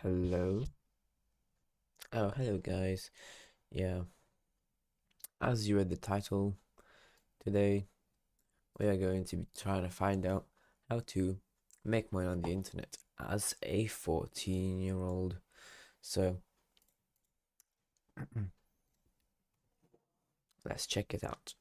Hello. Oh, hello guys. Yeah, as you read the title, today we are going to be trying to find out how to make money on the internet as a 14-year-old. So, let's check it out.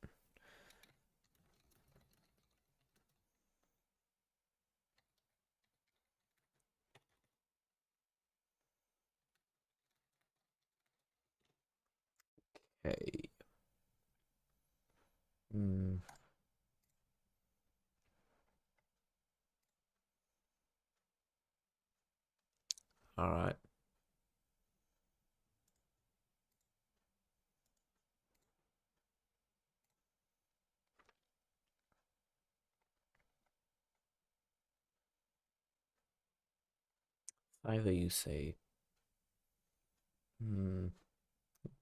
Okay. Hmm. All right. Either you say.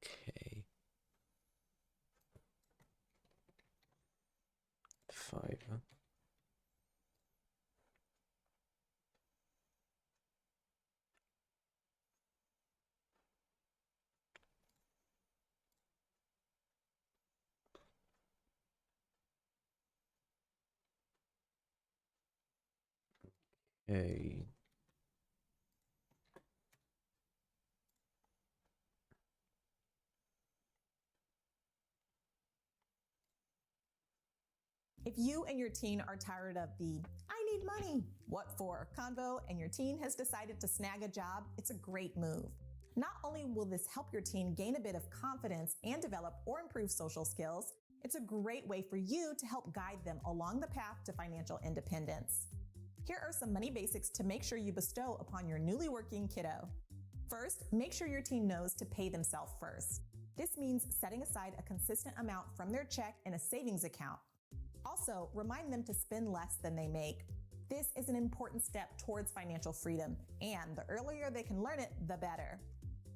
Okay. Fiverr. Okay. If you and your teen are tired of the "I need money, what for" convo and your teen has decided to snag a job, it's a great move. Not only will this help your teen gain a bit of confidence and develop or improve social skills, it's a great way for you to help guide them along the path to financial independence. Here are some money basics to make sure you bestow upon your newly working kiddo. First, make sure your teen knows to pay themselves first. This means setting aside a consistent amount from their check in a savings account. Also, remind them to spend less than they make. This is an important step towards financial freedom, and the earlier they can learn it, the better.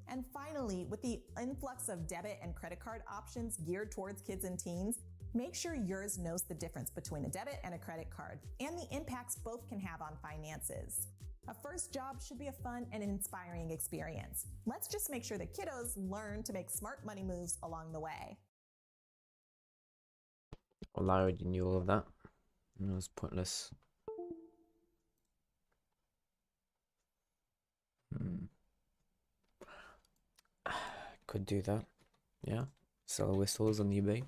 And finally, with the influx of debit and credit card options geared towards kids and teens, make sure yours knows the difference between a debit and a credit card and the impacts both can have on finances. A first job should be a fun and inspiring experience. Let's just make sure the kiddos learn to make smart money moves along the way. Well, I already knew all of that. It was pointless. Hmm. Could do that. Yeah. Sell whistles on eBay.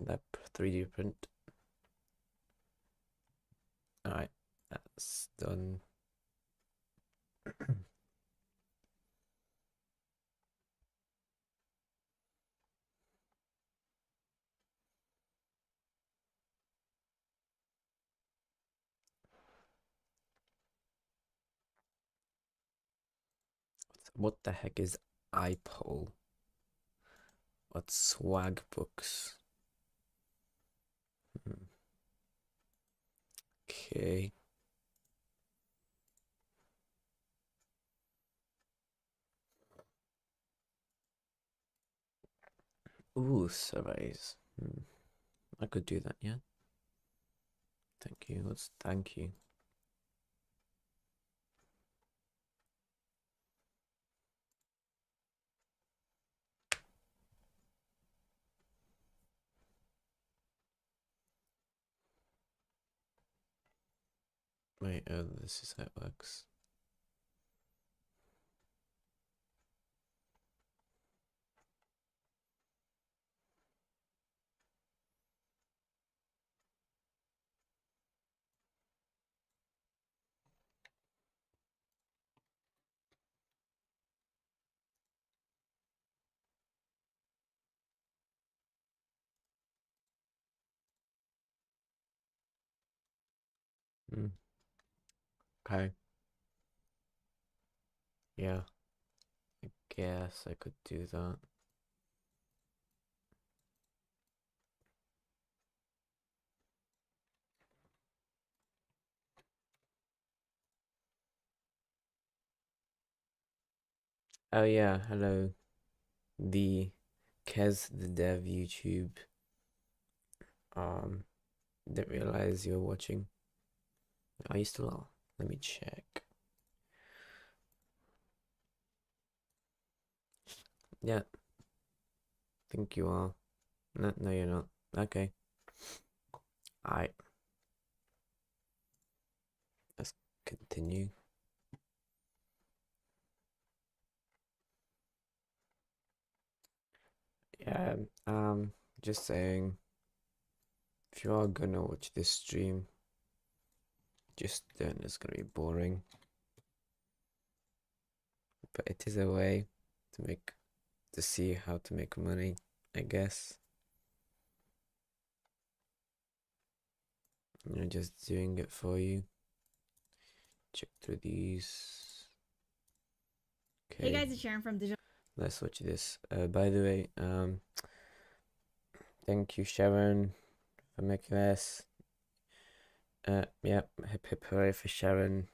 That 3D print. Alright, that's done. What the heck is iPole? What's swag books? Okay. Ooh, surveys. I could do that, yeah. Thank you. Let's thank you. Wait, this is how it works. Mm, okay. Yeah, I guess I could do that. Oh yeah, hello. The Kez the Dev YouTube. Um, didn't realize you're watching. Are you still on? Let me check. Yeah, think you are. No, no, you're not. Okay. Alright, let's continue. Yeah, just saying, if you are gonna watch this stream, just don't, it's gonna be boring. But it is a way to see how to make money, I guess. Just doing it for you. Check through these. Okay. Hey guys, it's Sharon from Digital. Let's watch this. By the way, thank you, Sharon, for making this. Yep, hip hip hooray for Sharon.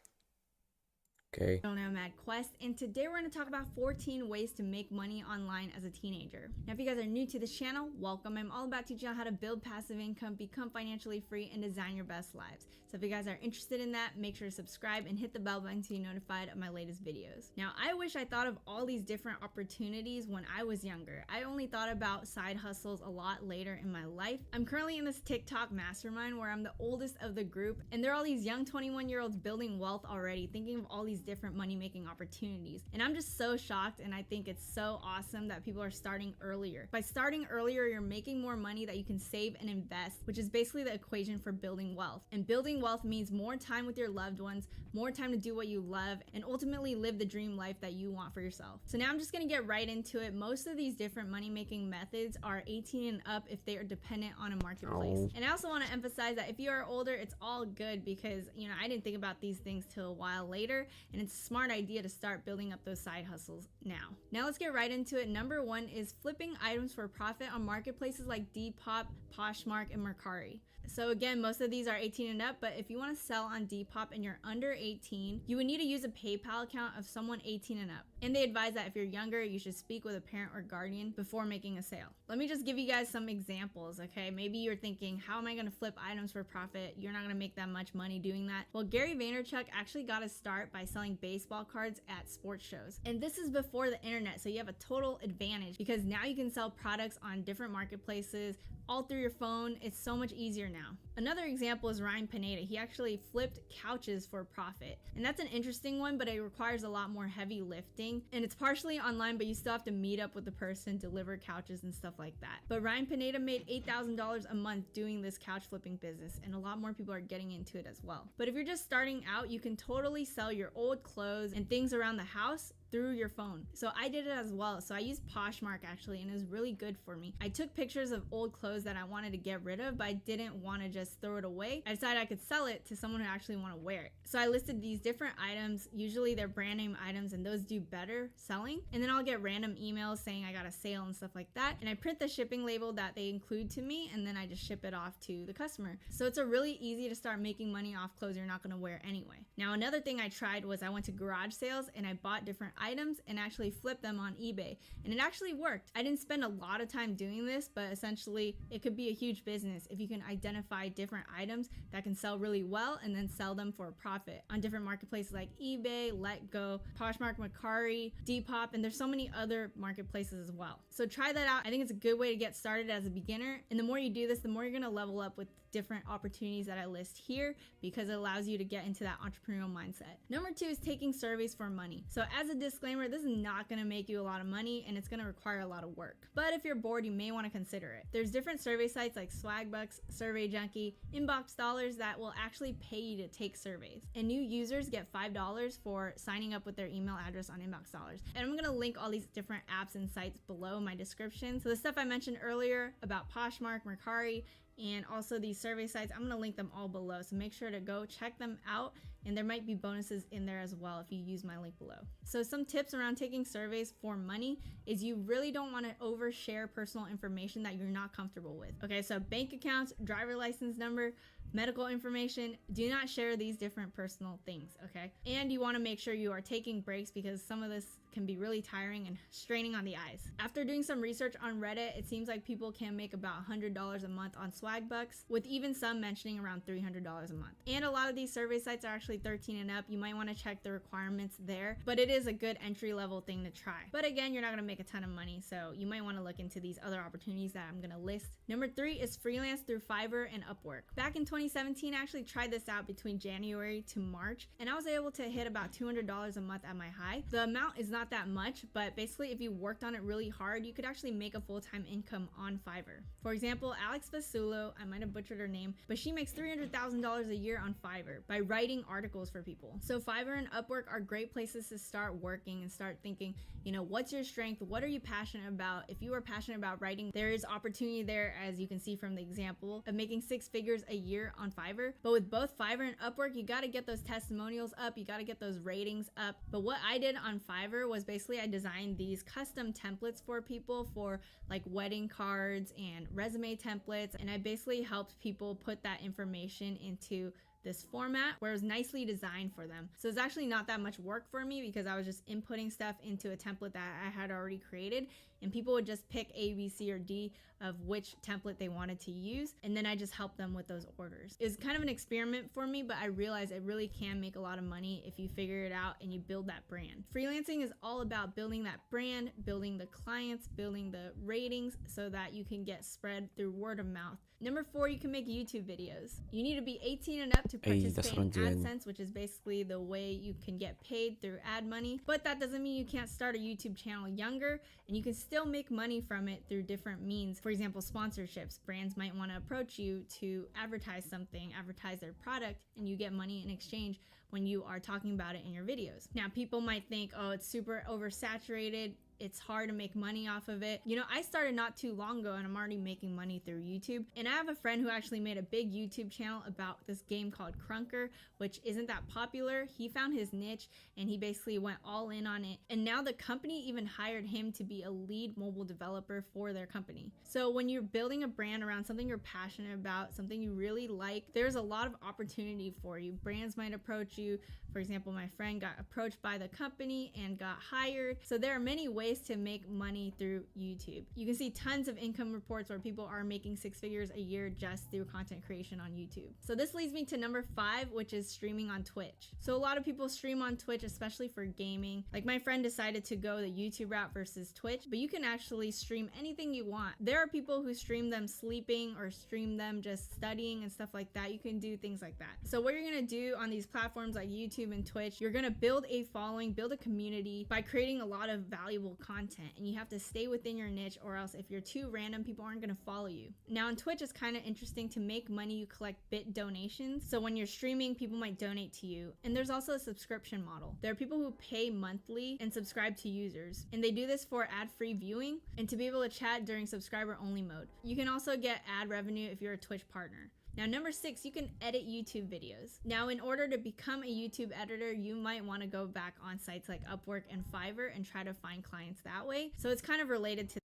Okay. Nomad Quest, and today we're going to talk about 14 ways to make money online as a teenager. Now, if you guys are new to this channel, welcome. I'm all about teaching you how to build passive income, become financially free, and design your best lives. So if you guys are interested in that, make sure to subscribe and hit the bell button to be notified of my latest videos. Now, I wish I thought of all these different opportunities when I was younger. I only thought about side hustles a lot later in my life. I'm currently in this TikTok mastermind where I'm the oldest of the group, and there are all these young 21-year-olds building wealth already, thinking of all these different money-making opportunities. And I'm just so shocked, and I think it's so awesome that people are starting earlier. By starting earlier, you're making more money that you can save and invest, which is basically the equation for building wealth. And building wealth means more time with your loved ones, more time to do what you love, and ultimately live the dream life that you want for yourself. So now I'm just gonna get right into it. Most of these different money-making methods are 18 and up if they are dependent on a marketplace. Oh. And I also want to emphasize that if you are older, it's all good, because I didn't think about these things till a while later, and it's a smart idea to start building up those side hustles now. Now let's get right into it. Number one is flipping items for profit on marketplaces like Depop, Poshmark, and Mercari. So again, most of these are 18 and up, but if you want to sell on Depop and you're under 18, you would need to use a PayPal account of someone 18 and up. And they advise that if you're younger, you should speak with a parent or guardian before making a sale. Let me just give you guys some examples, okay? Maybe you're thinking, how am I gonna flip items for profit? You're not gonna make that much money doing that. Well, Gary Vaynerchuk actually got a start by selling baseball cards at sports shows. And this is before the internet, so you have a total advantage because now you can sell products on different marketplaces all through your phone. It's so much easier now. Another example is Ryan Pineda. He actually flipped couches for profit. And that's an interesting one, but it requires a lot more heavy lifting. And it's partially online, but you still have to meet up with the person, deliver couches and stuff like that. But Ryan Pineda made $8,000 a month doing this couch flipping business, and a lot more people are getting into it as well. But if you're just starting out, you can totally sell your old clothes and things around the house through your phone. So I did it as well. So I used Poshmark actually, and it was really good for me. I took pictures of old clothes that I wanted to get rid of, but I didn't want to just throw it away. I decided I could sell it to someone who actually want to wear it. So I listed these different items. Usually they're brand name items, and those do better selling. And then I'll get random emails saying I got a sale and stuff like that. And I print the shipping label that they include to me, and then I just ship it off to the customer. So it's a really easy to start making money off clothes you're not going to wear anyway. Now, another thing I tried was I went to garage sales and I bought different items and actually flipped them on eBay, and it actually worked. I didn't spend a lot of time doing this, but essentially it could be a huge business if you can identify different items that can sell really well and then sell them for a profit on different marketplaces like eBay, Letgo, Poshmark, Mercari, Depop, and there's so many other marketplaces as well. So try that out. I think it's a good way to get started as a beginner, and the more you do this, the more you're gonna level up with different opportunities that I list here, because it allows you to get into that entrepreneurial mindset. Number two is taking surveys for money. So as a disclaimer, this is not going to make you a lot of money, and it's going to require a lot of work. But if you're bored, you may want to consider it. There's different survey sites like Swagbucks, Survey Junkie, Inbox Dollars that will actually pay you to take surveys. And new users get $5 for signing up with their email address on Inbox Dollars. And I'm going to link all these different apps and sites below in my description. So the stuff I mentioned earlier about Poshmark, Mercari, and also these survey sites, I'm gonna link them all below, so make sure to go check them out, and there might be bonuses in there as well if you use my link below. So some tips around taking surveys for money is you really don't want to overshare personal information that you're not comfortable with. Okay, so bank accounts, driver license number, medical information. Do not share these different personal things, okay? And you want to make sure you are taking breaks because some of this can be really tiring and straining on the eyes. After doing some research on Reddit, it seems like people can make about $100 a month on swag bucks, with even some mentioning around $300 a month. And a lot of these survey sites are actually 13 and up. You might want to check the requirements there, but it is a good entry level thing to try. But again, you're not going to make a ton of money, so you might want to look into these other opportunities that I'm going to list. Number 3 is freelance through Fiverr and Upwork. Back in 2017, I actually tried this out between January to March, and I was able to hit about $200 a month at my high. The amount is not that much, but basically if you worked on it really hard, you could actually make a full-time income on Fiverr. For example, Alex Vasulo, I might have butchered her name, but she makes $300,000 a year on Fiverr by writing articles for people. So Fiverr and Upwork are great places to start working and start thinking, you know, what's your strength? What are you passionate about? If you are passionate about writing, there is opportunity there, as you can see from the example, of making 6 figures a year on Fiverr. But with both Fiverr and Upwork, you got to get those testimonials up, you got to get those ratings up. But what I did on Fiverr was basically I designed these custom templates for people for like wedding cards and resume templates, and I basically helped people put that information into this format where it was nicely designed for them. So it's actually not that much work for me because I was just inputting stuff into a template that I had already created, and people would just pick A, B, C, or D of which template they wanted to use, and then I just helped them with those orders. It's kind of an experiment for me, but I realized it really can make a lot of money if you figure it out and you build that brand. Freelancing is all about building that brand, building the clients, building the ratings so that you can get spread through word of mouth. Number 4, you can make YouTube videos. You need to be 18 and up to participate in AdSense, which is basically the way you can get paid through ad money. But that doesn't mean you can't start a YouTube channel younger, and you can still make money from it through different means. For example, sponsorships. Brands might want to approach you to advertise something, advertise their product, and you get money in exchange when you are talking about it in your videos. Now, people might think, oh, it's super oversaturated, it's hard to make money off of it. You know, I started not too long ago and I'm already making money through YouTube. And I have a friend who actually made a big YouTube channel about this game called Crunker, which isn't that popular. He found his niche and he basically went all in on it. And now the company even hired him to be a lead mobile developer for their company. So when you're building a brand around something you're passionate about, something you really like, there's a lot of opportunity for you. Brands might approach you. For example, my friend got approached by the company and got hired. So there are many ways to make money through YouTube. You can see tons of income reports where people are making 6 figures a year just through content creation on YouTube. So this leads me to number 5, which is streaming on Twitch. So a lot of people stream on Twitch, especially for gaming. Like my friend decided to go the YouTube route versus Twitch, but you can actually stream anything you want. There are people who stream them sleeping or stream them just studying and stuff like that. You can do things like that. So what you're gonna do on these platforms like YouTube and Twitch, you're gonna build a following, build a community by creating a lot of valuable content, and you have to stay within your niche, or else if you're too random, people aren't going to follow you. Now on Twitch, it's kind of interesting. To make money, you collect bit donations. So when you're streaming, people might donate to you. And there's also a subscription model. There are people who pay monthly and subscribe to users, and they do this for ad-free viewing and to be able to chat during subscriber only mode. You can also get ad revenue if you're a Twitch partner. Now, number 6, you can edit YouTube videos. Now, in order to become a YouTube editor, you might want to go back on sites like Upwork and Fiverr and try to find clients that way. So it's kind of related to.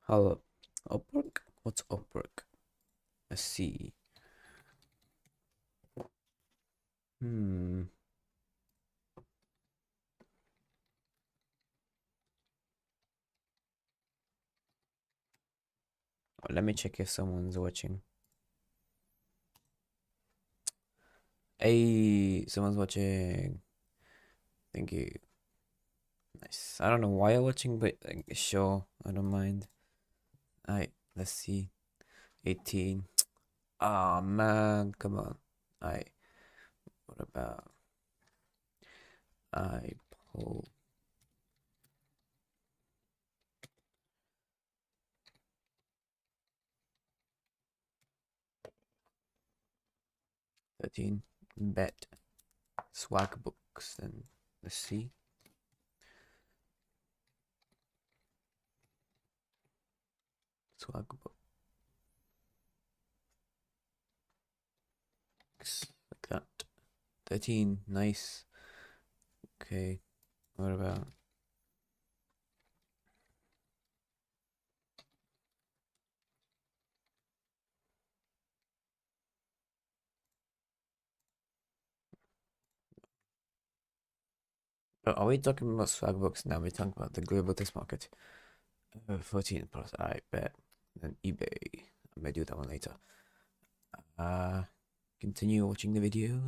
Hello. Upwork? What's Upwork? Let's see. Let me check if someone's watching. Hey, someone's watching. Thank you. Nice. I don't know why you're watching, but like, sure, I don't mind. Alright, let's see. 18. Oh man, come on. Alright. What about I pull 13 bet swag books, and let's see. Swag books like that. 13, nice. Okay, what about Are we talking about swag books now? We're talking about the global test market. 14 plus, I bet. And eBay. I may do that one later. Continue watching the video.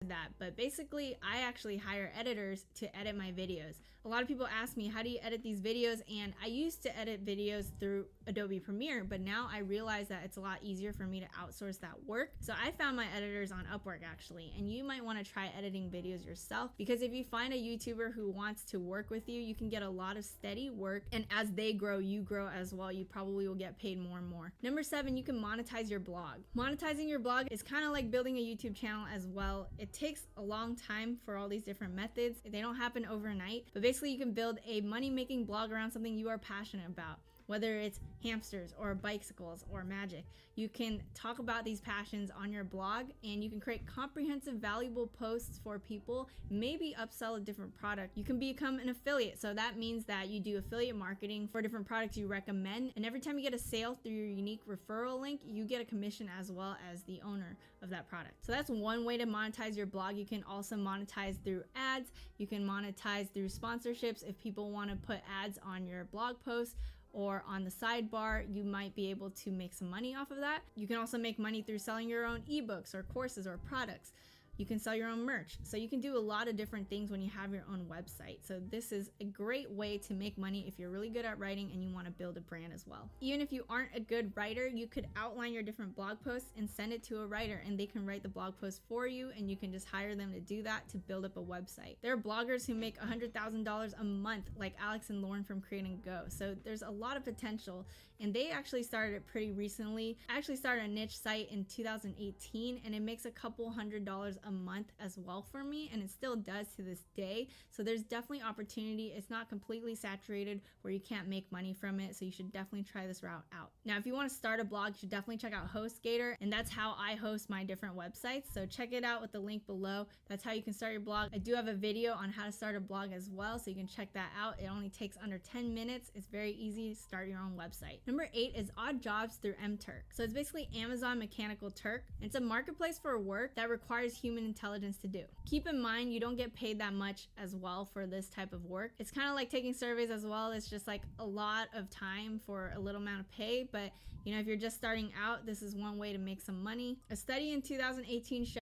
That, but basically I actually hire editors to edit my videos. A lot of people ask me, how do you edit these videos? And I used to edit videos through Adobe Premiere, but now I realize that it's a lot easier for me to outsource that work. So I found my editors on Upwork actually, and you might want to try editing videos yourself, because if you find a YouTuber who wants to work with you, you can get a lot of steady work, and as they grow, you grow as well. You probably will get paid more and more. Number 7, you can monetize your blog. Monetizing your blog is kind of like building a YouTube channel as well. It takes a long time for all these different methods. They don't happen overnight, but basically you can build a money-making blog around something you are passionate about. Whether it's hamsters or bicycles or magic, you can talk about these passions on your blog, and you can create comprehensive, valuable posts for people, maybe upsell a different product. You can become an affiliate. So that means that you do affiliate marketing for different products you recommend, and every time you get a sale through your unique referral link, you get a commission as well as the owner of that product. So that's one way to monetize your blog. You can also monetize through ads. You can monetize through sponsorships. If people want to put ads on your blog posts or on the sidebar, you might be able to make some money off of that. You can also make money through selling your own ebooks or courses or products. You can sell your own merch. So you can do a lot of different things when you have your own website. So this is a great way to make money if you're really good at writing and you want to build a brand as well. Even if you aren't a good writer, you could outline your different blog posts and send it to a writer, and they can write the blog post for you, and you can just hire them to do that to build up a website. There are bloggers who make $100,000 a month, like Alex and Lauren from Create and Go. So there's a lot of potential, and they actually started it pretty recently. I actually started a niche site in 2018, and it makes a couple $100s a month as well for me, and it still does to this day. So there's definitely opportunity. It's not completely saturated where you can't make money from it, so you should definitely try this route out. Now, if you want to start a blog, you should definitely check out HostGator, and that's how I host my different websites. So check it out with the link below. That's how you can start your blog. I do have a video on how to start a blog as well, so you can check that out. It only takes under 10 minutes. It's very easy to start your own website. Number 8 is Odd Jobs through mTurk. So it's basically Amazon Mechanical Turk. It's a marketplace for work that requires human intelligence to do. Keep in mind, you don't get paid that much as well for this type of work. It's kind of like taking surveys as well. It's just like a lot of time for a little amount of pay, but you know, if you're just starting out, this is one way to make some money. A study in 2018 showed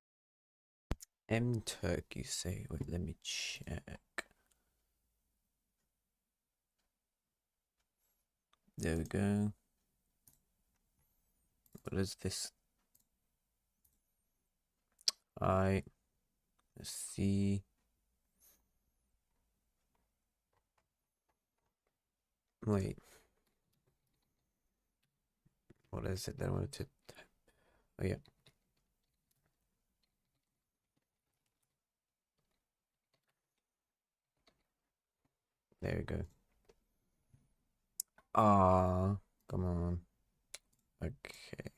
mTurk, you say? Wait, let me check. There we go. What is this? Let's see. Wait. What is it that I wanted to type? Oh, yeah. There we go. Come on. Okay.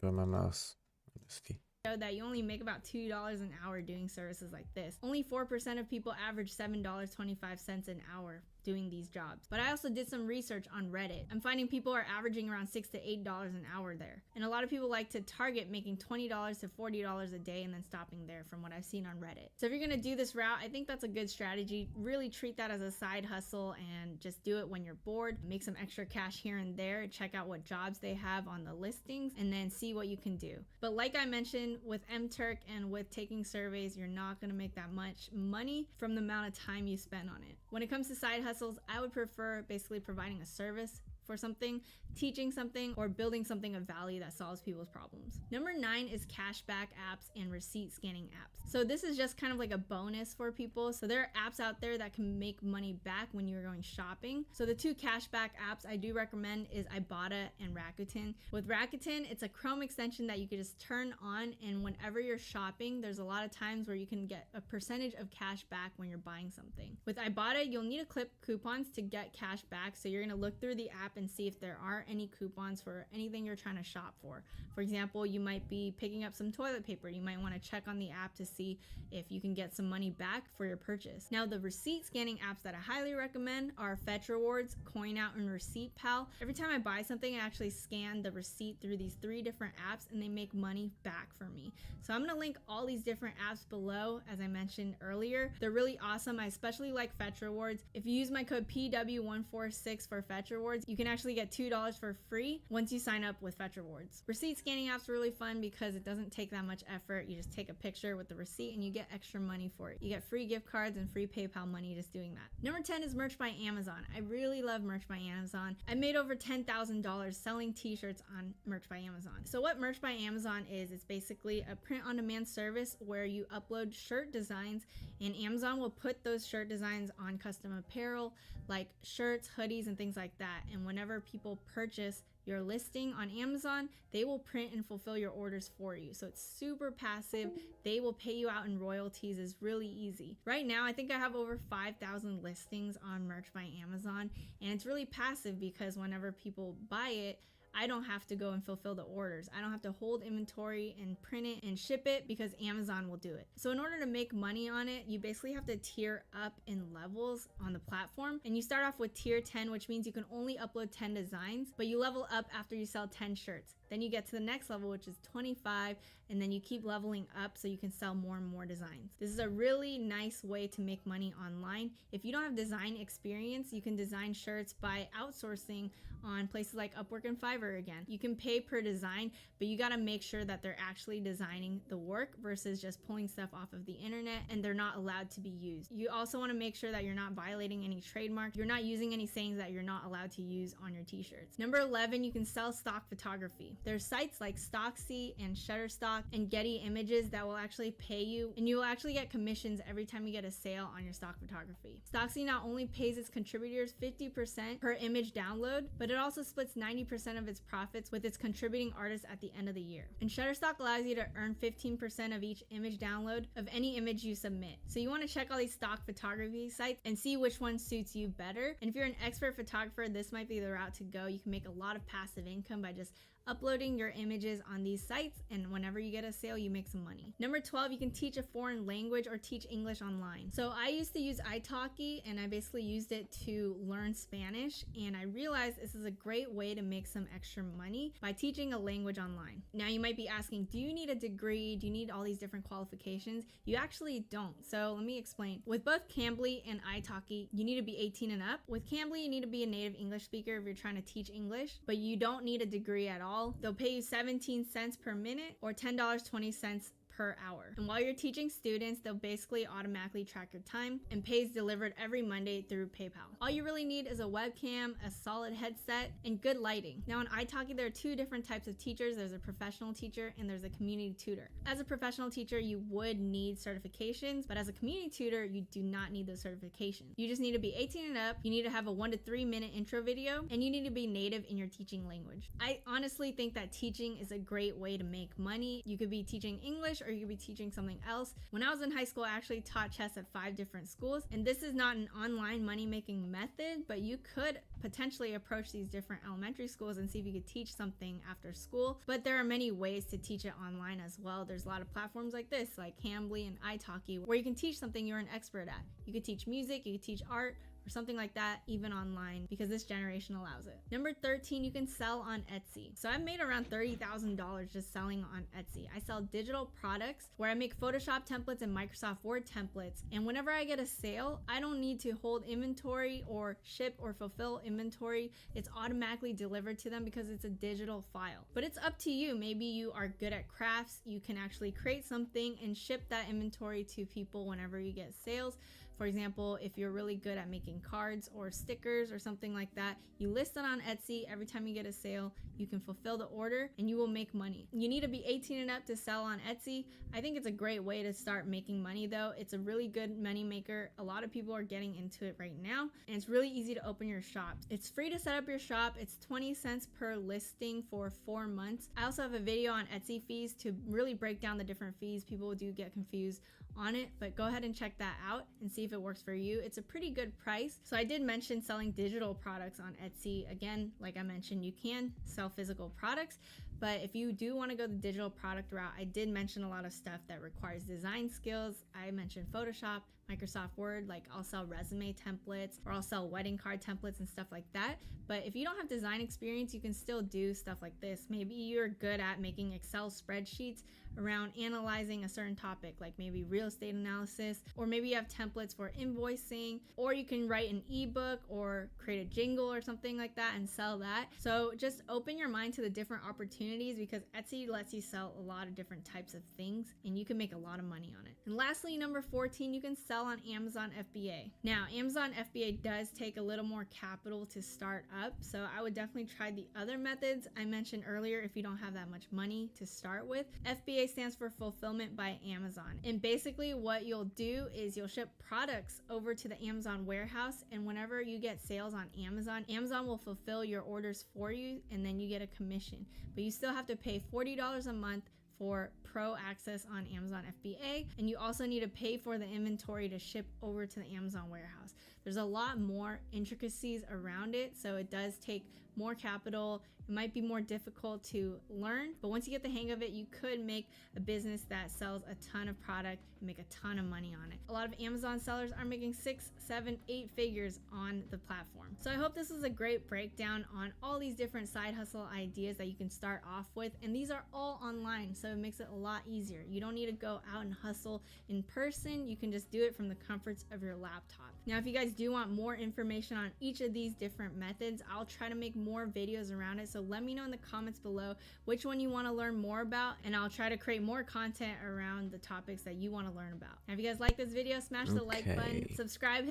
Where my mouse? Let's see. that you only make about $2 an hour doing services like this. Only 4% of people average $7.25 an hour doing these jobs. But I also did some research on Reddit. I'm finding people are averaging around $6 to $8 an hour there. And a lot of people like to target making $20 to $40 a day and then stopping there from what I've seen on Reddit. So if you're gonna do this route, I think that's a good strategy. Really treat that as a side hustle and just do it when you're bored. Make some extra cash here and there. Check out what jobs they have on the listings and then see what you can do. But like I mentioned, with mTurk and with taking surveys, you're not gonna make that much money from the amount of time you spend on it. When it comes to side hustles, I would prefer basically providing a service for something, teaching something, or building something of value that solves people's problems. Number 9 is cashback apps and receipt scanning apps. So this is just kind of like a bonus for people. So there are apps out there that can make money back when you're going shopping. So the 2 cashback apps I do recommend is Ibotta and Rakuten. With Rakuten, it's a Chrome extension that you can just turn on, and whenever you're shopping, there's a lot of times where you can get a percentage of cash back when you're buying something. With Ibotta, you'll need a coupons to get cash back. So you're going to look through the app and see if there are any coupons for anything you're trying to shop for. For example, you might be picking up some toilet paper. You might want to check on the app to see if you can get some money back for your purchase. Now, the receipt scanning apps that I highly recommend are Fetch Rewards, CoinOut, and Receipt Pal. Every time I buy something, I actually scan the receipt through these 3 different apps and they make money back for me. So I'm going to link all these different apps below, as I mentioned earlier. They're really awesome. I especially like Fetch Rewards. If you use my code PW146 for Fetch Rewards, you can actually get $2 for free once you sign up with Fetch Rewards. Receipt scanning apps are really fun because it doesn't take that much effort. You just take a picture with the receipt and you get extra money for it. You get free gift cards and free PayPal money just doing that. Number 10 is merch by Amazon. I really love merch by Amazon. I made over $10,000 selling t-shirts on merch by Amazon. So what merch by Amazon is, it's basically a print-on-demand service where you upload shirt designs and Amazon will put those shirt designs on custom apparel like shirts, hoodies, and things like that. And whenever people purchase your listing on Amazon, they will print and fulfill your orders for you. So it's super passive. They will pay you out in royalties. It's really easy. Right now, I think I have over 5,000 listings on merch by Amazon, and it's really passive because whenever people buy it, I don't have to go and fulfill the orders. I don't have to hold inventory and print it and ship it because Amazon will do it. So in order to make money on it, you basically have to tier up in levels on the platform. And you start off with tier 10, which means you can only upload 10 designs, but you level up after you sell 10 shirts. Then you get to the next level, which is 25, and then you keep leveling up so you can sell more and more designs. This is a really nice way to make money online. If you don't have design experience, you can design shirts by outsourcing on places like Upwork and Fiverr again. You can pay per design, but you gotta make sure that they're actually designing the work versus just pulling stuff off of the internet and they're not allowed to be used. You also wanna make sure that you're not violating any trademark. You're not using any sayings that you're not allowed to use on your t-shirts. Number 11, you can sell stock photography. There's sites like Stocksy and Shutterstock and Getty Images that will actually pay you, and you will actually get commissions every time you get a sale on your stock photography. Stocksy not only pays its contributors 50% per image download, but it also splits 90% of its profits with its contributing artists at the end of the year. And Shutterstock allows you to earn 15% of each image download of any image you submit. So you want to check all these stock photography sites and see which one suits you better. And if you're an expert photographer, this might be the route to go. You can make a lot of passive income by just uploading your images on these sites, and whenever you get a sale, you make some money. Number 12, you can teach a foreign language or teach English online. So I used to use italki, and I basically used it to learn Spanish, and I realized this is a great way to make some extra money by teaching a language online. Now you might be asking, do you need a degree? Do you need all these different qualifications? You actually don't. So let me explain. With both Cambly and italki, you need to be 18 and up. With Cambly, you need to be a native English speaker if you're trying to teach English, but you don't need a degree at all. They'll pay you 17 cents per minute or $10.20 per hour. And while you're teaching students, they'll basically automatically track your time, and pay is delivered every Monday through PayPal. All you really need is a webcam, a solid headset, and good lighting. Now in italki, there are 2 different types of teachers. There's a professional teacher and there's a community tutor. As a professional teacher, you would need certifications, but as a community tutor, you do not need those certifications. You just need to be 18 and up, you need to have a 1 to 3 minute intro video, and you need to be native in your teaching language. I honestly think that teaching is a great way to make money. You could be teaching English or you could be teaching something else. When I was in high school, I actually taught chess at 5 different schools, and this is not an online money-making method, but you could potentially approach these different elementary schools and see if you could teach something after school. But there are many ways to teach it online as well. There's a lot of platforms like this, like Cambly and italki, where you can teach something you're an expert at. You could teach music, you could teach art, or something like that, even online, because this generation allows it. Number 13, you can sell on Etsy. So I've made around $30,000 just selling on Etsy. I sell digital products where I make Photoshop templates and Microsoft Word templates. And whenever I get a sale, I don't need to hold inventory or ship or fulfill inventory. It's automatically delivered to them because it's a digital file. But it's up to you. Maybe you are good at crafts. You can actually create something and ship that inventory to people whenever you get sales. For example, if you're really good at making cards or stickers or something like that, you list it on Etsy. Every time you get a sale, you can fulfill the order and you will make money. You need to be 18 and up to sell on Etsy. I think it's a great way to start making money though. It's a really good money maker. A lot of people are getting into it right now, and it's really easy to open your shop. It's free to set up your shop. It's 20 cents per listing for 4 months. I also have a video on Etsy fees to really break down the different fees. People do get confused on it, but go ahead and check that out and see see if it works for you. It's a pretty good price. So I did mention selling digital products on Etsy. Again, like I mentioned, you can sell physical products, but if you do want to go the digital product route, I did mention a lot of stuff that requires design skills. I mentioned Photoshop, Microsoft Word, like I'll sell resume templates or I'll sell wedding card templates and stuff like that. But if you don't have design experience, you can still do stuff like this. Maybe you're good at making Excel spreadsheets around analyzing a certain topic, like maybe real estate analysis, or maybe you have templates for invoicing, or you can write an ebook or create a jingle or something like that and sell that. So just open your mind to the different opportunities, because Etsy lets you sell a lot of different types of things and you can make a lot of money on it. And lastly, number 14, you can sell on Amazon FBA. Now, Amazon FBA does take a little more capital to start up, so I would definitely try the other methods I mentioned earlier if you don't have that much money to start with. FBA stands for Fulfillment by Amazon. And basically what you'll do is you'll ship products over to the Amazon warehouse, and whenever you get sales on Amazon, Amazon will fulfill your orders for you and then you get a commission. But you still have to pay $40 a month for pro access on Amazon FBA, and you also need to pay for the inventory to ship over to the Amazon warehouse. There's a lot more intricacies around it, so it does take more capital. It might be more difficult to learn, but once you get the hang of it, you could make a business that sells a ton of product and make a ton of money on it. A lot of Amazon sellers are making 6, 7, 8 figures on the platform. So I hope this was a great breakdown on all these different side hustle ideas that you can start off with, and these are all online, so it makes it a lot easier. You don't need to go out and hustle in person. You can just do it from the comforts of your laptop. Now, if you guys do want more information on each of these different methods, I'll try to make more videos around it. So let me know in the comments below which one you want to learn more about, and I'll try to create more content around the topics that you want to learn about. Now, if you guys like this video, smash the like button, subscribe.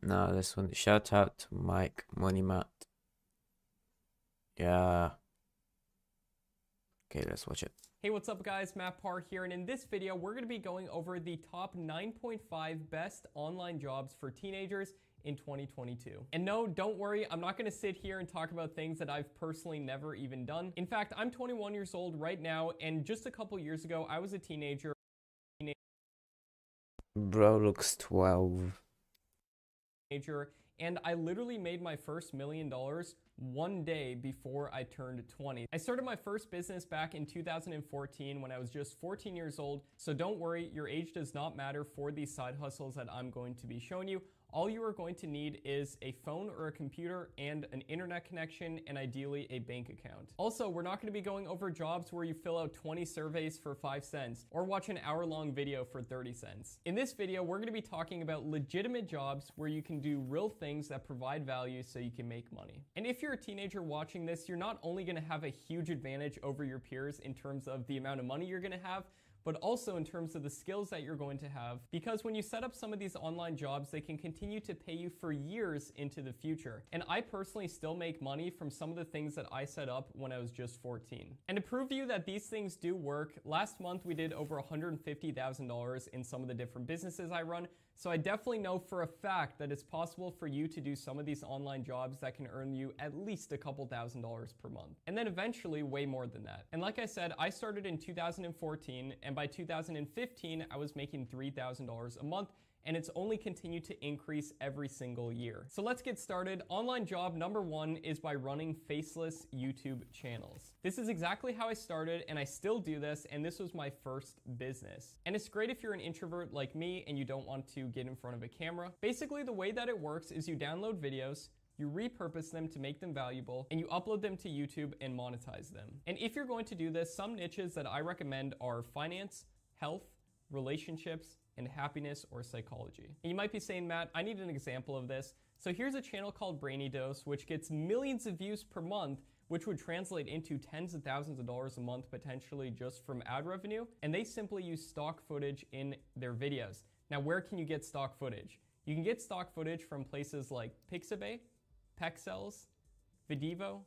Now this one, shout out to Mike Moneymat. Yeah. Okay, let's watch it. Hey, what's up guys, Matt Parr here, and in this video we're going to be going over the top 9.5 best online jobs for teenagers in 2022. And no, don't worry, I'm not going to sit here and talk about things that I've personally never even done. In fact, I'm 21 years old right now, and just a couple years ago I was a teenager. Bro looks 12. And I literally made my first $1 million one day before I turned 20. I started my first business back in 2014 when I was just 14 years old. So don't worry, your age does not matter for these side hustles that I'm going to be showing you. All you are going to need is a phone or a computer and an internet connection, and ideally a bank account. Also, we're not going to be going over jobs where you fill out 20 surveys for 5 cents or watch an hour-long video for 30 cents. In this video, we're going to be talking about legitimate jobs where you can do real things that provide value so you can make money. And if you're a teenager watching this, you're not only going to have a huge advantage over your peers in terms of the amount of money you're going to have, but also in terms of the skills that you're going to have, because when you set up some of these online jobs, they can continue to pay you for years into the future. And I personally still make money from some of the things that I set up when I was just 14. And to prove to you that these things do work, last month we did over $150,000 in some of the different businesses I run. So I definitely know for a fact that it's possible for you to do some of these online jobs that can earn you at least a couple $1,000s per month. And then eventually way more than that. And like I said, I started in 2014, and by 2015, I was making $3,000 a month, and it's only continued to increase every single year. So let's get started. Online job number 1 is by running faceless YouTube channels. This is exactly how I started, and I still do this, and this was my first business. And it's great if you're an introvert like me and you don't want to get in front of a camera. Basically, the way that it works is you download videos, you repurpose them to make them valuable, and you upload them to YouTube and monetize them. And if you're going to do this, some niches that I recommend are finance, health, relationships, and happiness or psychology. And you might be saying, Matt, I need an example of this. So here's a channel called Brainy Dose, which gets millions of views per month, which would translate into tens of thousands of dollars a month potentially just from ad revenue. And they simply use stock footage in their videos. Now, where can you get stock footage? You can get stock footage from places like Pixabay, Pexels, Videvo,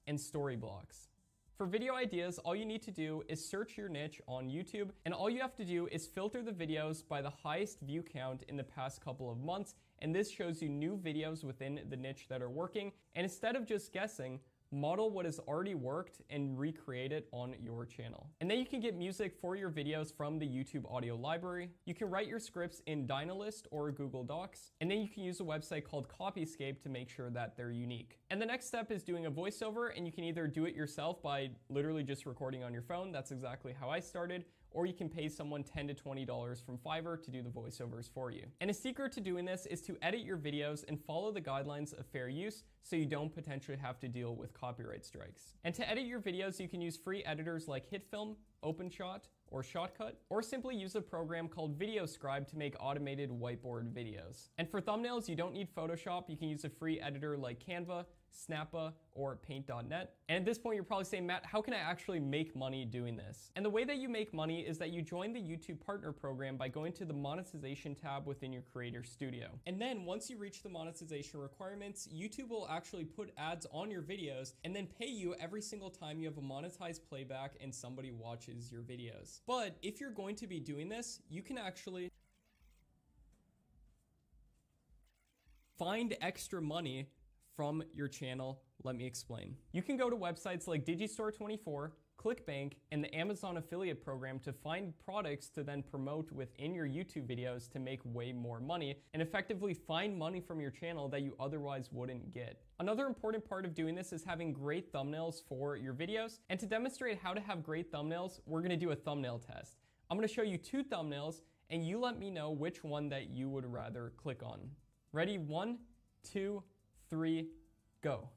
and Storyblocks. For video ideas, all you need to do is search your niche on YouTube, and all you have to do is filter the videos by the highest view count in the past couple of months, and this shows you new videos within the niche that are working. And instead of just guessing, model what has already worked and recreate it on your channel. And then you can get music for your videos from the YouTube audio library. You can write your scripts in Dynalist or Google Docs, and then you can use a website called Copyscape to make sure that they're unique. And the next step is doing a voiceover, and you can either do it yourself by literally just recording on your phone. That's exactly how I started. Or you can pay someone $10 to $20 from Fiverr to do the voiceovers for you. And a secret to doing this is to edit your videos and follow the guidelines of fair use so you don't potentially have to deal with copyright strikes. And to edit your videos, you can use free editors like HitFilm, OpenShot, or Shotcut, or simply use a program called VideoScribe to make automated whiteboard videos. And for thumbnails, you don't need Photoshop. You can use a free editor like Canva, Snappa, or Paint.net. And at this point, you're probably saying, Matt, how can I actually make money doing this? And the way that you make money is that you join the YouTube Partner Program by going to the Monetization tab within your Creator Studio. And then once you reach the monetization requirements, YouTube will actually put ads on your videos and then pay you every single time you have a monetized playback and somebody watches your videos. But if you're going to be doing this, you can actually find extra money from your channel. Let me explain. You can go to websites like Digistore24, ClickBank, and the Amazon affiliate program to find products to then promote within your YouTube videos to make way more money and effectively find money from your channel that you otherwise wouldn't get. Another important part of doing this is having great thumbnails for your videos. And to demonstrate how to have great thumbnails, we're gonna do a thumbnail test. I'm gonna show you 2 thumbnails and you let me know which one that you would rather click on. Ready? 1, 2, 3, go.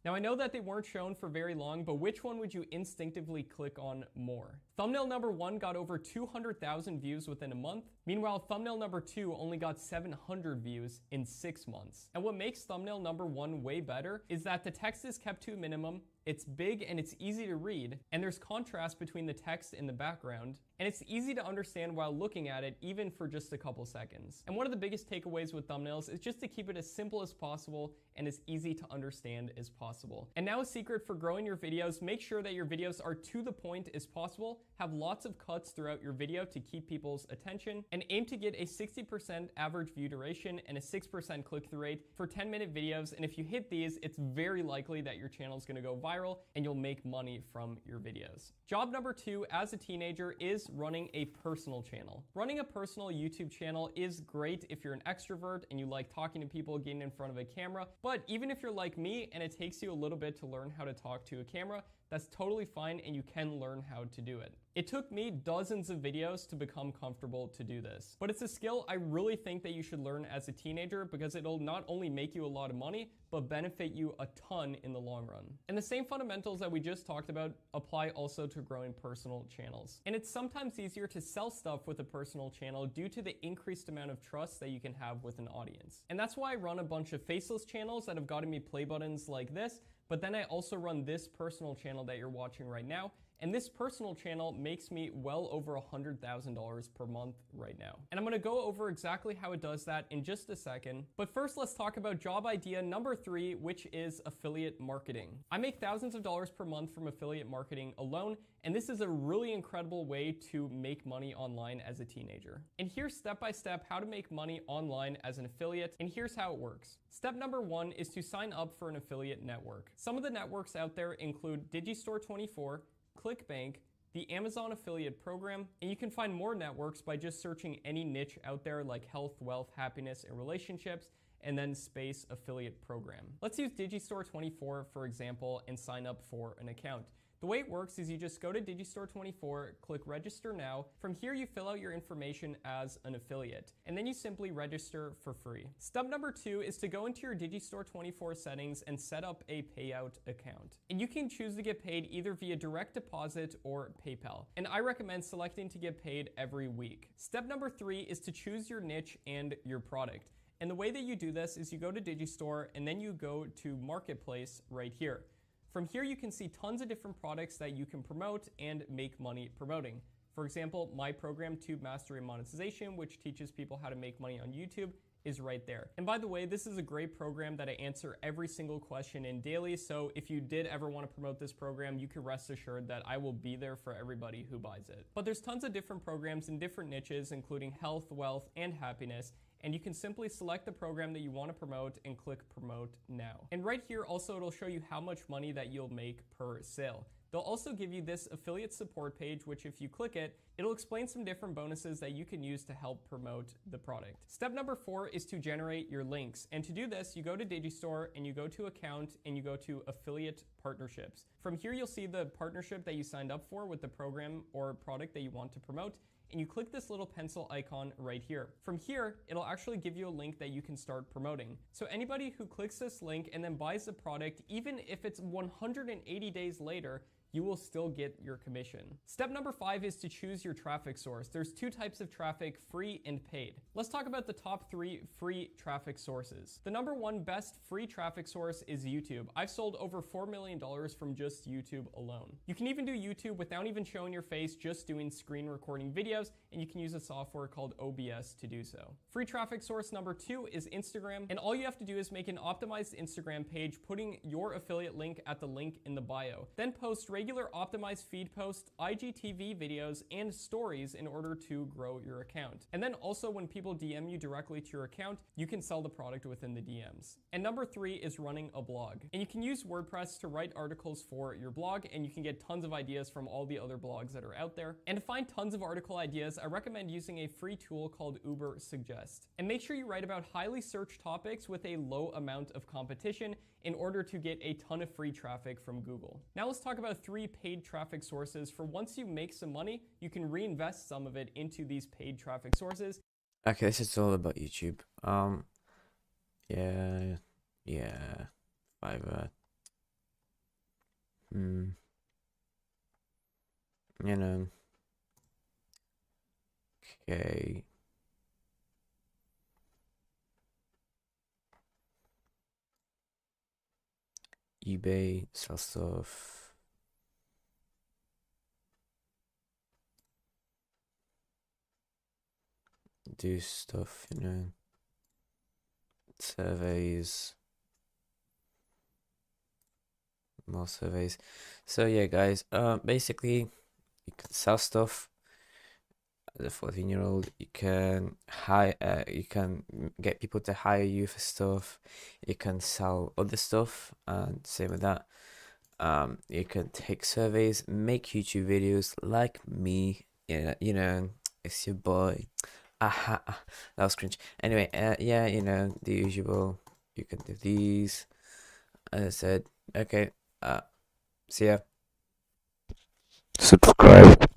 Now I know that they weren't shown for very long, but which one would you instinctively click on more? Thumbnail number 1 got over 200,000 views within a month. Meanwhile, thumbnail number 2 only got 700 views in 6 months. And what makes thumbnail number 1 way better is that the text is kept to a minimum, it's big and it's easy to read, and there's contrast between the text and the background, and it's easy to understand while looking at it even for just a couple seconds. And one of the biggest takeaways with thumbnails is just to keep it as simple as possible and as easy to understand as possible. And now a secret for growing your videos, make sure that your videos are to the point as possible, have lots of cuts throughout your video to keep people's attention, and aim to get a 60% average view duration and a 6% click-through rate for 10-minute videos. And if you hit these, it's very likely that your channel is gonna go viral and you'll make money from your videos. Job number 2 as a teenager is running a personal channel. Running a personal YouTube channel is great if you're an extrovert and you like talking to people, getting in front of a camera, but even if you're like me and it takes you a little bit to learn how to talk to a camera, that's totally fine and you can learn how to do it. It took me dozens of videos to become comfortable to do this, but it's a skill I really think that you should learn as a teenager because it'll not only make you a lot of money, but benefit you a ton in the long run. And the same fundamentals that we just talked about apply also to growing personal channels. And it's sometimes easier to sell stuff with a personal channel due to the increased amount of trust that you can have with an audience. And that's why I run a bunch of faceless channels that have gotten me play buttons like this, but then I also run this personal channel that you're watching right now. And this personal channel makes me well over $100,000 per month right now. And I'm gonna go over exactly how it does that in just a second. But first, let's talk about job idea number 3, which is affiliate marketing. I make thousands of dollars per month from affiliate marketing alone, and this is a really incredible way to make money online as a teenager. And here's step-by-step how to make money online as an affiliate, and here's how it works. Step number 1 is to sign up for an affiliate network. Some of the networks out there include Digistore24, ClickBank, the Amazon affiliate program, and you can find more networks by just searching any niche out there like health, wealth, happiness, and relationships, and then space affiliate program. Let's use Digistore24 for example and sign up for an account. The way it works is you just go to Digistore24, click register now. From here you fill out your information as an affiliate, and then you simply register for free. Step number 2 is to go into your Digistore24 settings and set up a payout account. And you can choose to get paid either via direct deposit or PayPal. And I recommend selecting to get paid every week. Step number 3 is to choose your niche and your product. And the way that you do this is you go to Digistore and then you go to Marketplace right here. From here, you can see tons of different products that you can promote and make money promoting. For example, my program, Tube Mastery and Monetization, which teaches people how to make money on YouTube, is right there. And by the way, this is a great program that I answer every single question in daily. So if you did ever want to promote this program, you can rest assured that I will be there for everybody who buys it. But there's tons of different programs in different niches, including health, wealth, and happiness. and you can simply select the program that you want to promote and click promote now. And right here also it'll show you how much money that you'll make per sale. They'll also give you this affiliate support page, which if you click it, it'll explain some different bonuses that you can use to help promote the product. Step number 4 is to generate your links. And to do this, you go to Digistore and you go to account and you go to affiliate partnerships. From here, you'll see the partnership that you signed up for with the program or product that you want to promote, and you click this little pencil icon right here. From here, it'll actually give you a link that you can start promoting. So anybody who clicks this link and then buys the product, even if it's 180 days later, you will still get your commission. Step number 5 is to choose your traffic source. There's 2 types of traffic, free and paid. Let's talk about the top 3 free traffic sources. The number 1 best free traffic source is YouTube. I've sold over $4 million from just YouTube alone. You can even do YouTube without even showing your face, just doing screen recording videos, and you can use a software called OBS to do so. Free traffic source number 2 is Instagram, and all you have to do is make an optimized Instagram page, putting your affiliate link at the link in the bio. Then post regular optimized feed posts, IGTV videos, and stories in order to grow your account. And then also when people DM you directly to your account, you can sell the product within the DMs. And number 3 is running a blog. And you can use WordPress to write articles for your blog, and you can get tons of ideas from all the other blogs that are out there. And to find tons of article ideas, I recommend using a free tool called Uber Suggest. And make sure you write about highly searched topics with a low amount of competition in order to get a ton of free traffic from Google. Now let's talk about 3 paid traffic sources for once you make some money, you can reinvest some of it into these paid traffic sources. Okay, this is all about YouTube. Yeah, Fiverr. You know. Okay. eBay, sell stuff. Do stuff, you know. Surveys. More surveys. So yeah, guys, basically you can sell stuff. As a 14-year-old, you can hire, you can get people to hire you for stuff. You can sell other stuff, and same with that. You can take surveys, make YouTube videos like me. Yeah, you know, it's your boy. Aha, that was cringe. Anyway, yeah, you know, the usual. You can do these. As I said, okay. See ya. Subscribe.